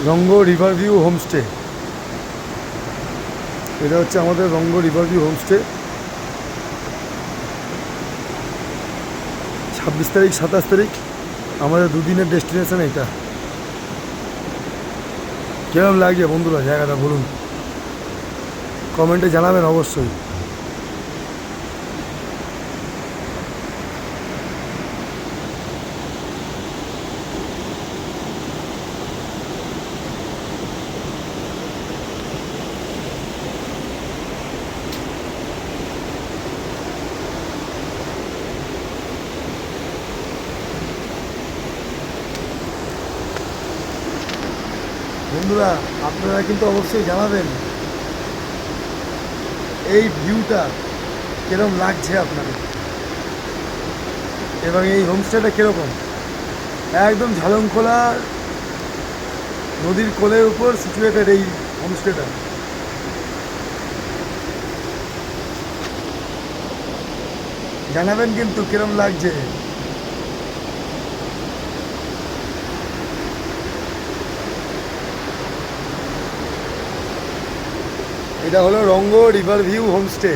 রঙ্গ river view homestay. এটা হচ্ছে আমাদের রঙ্গ রিভার ভিউ হোমস্টে। 26 তারিখ 27 তারিখ আমাদের দুদিনের ডেস্টিনেশন এটা। কেমন লাগছে বন্ধুরা জায়গাটা বলুন, কমেন্টে জানাবেন অবশ্যই। বন্ধুরা আপনারা কিন্তু অবশ্যই জানাবেন এই ভিউটা কিরকম লাগছে আপনাদের, এবং এই হোমস্টেটা কীরকম। একদম ঝালংখোলা নদীর কোলের উপর সিচুয়েটেড এই হোমস্টেটা। জানাবেন কিন্তু কিরকম লাগছে। এটা হলো রঙ্গ রিভার ভিউ হোমস্টে।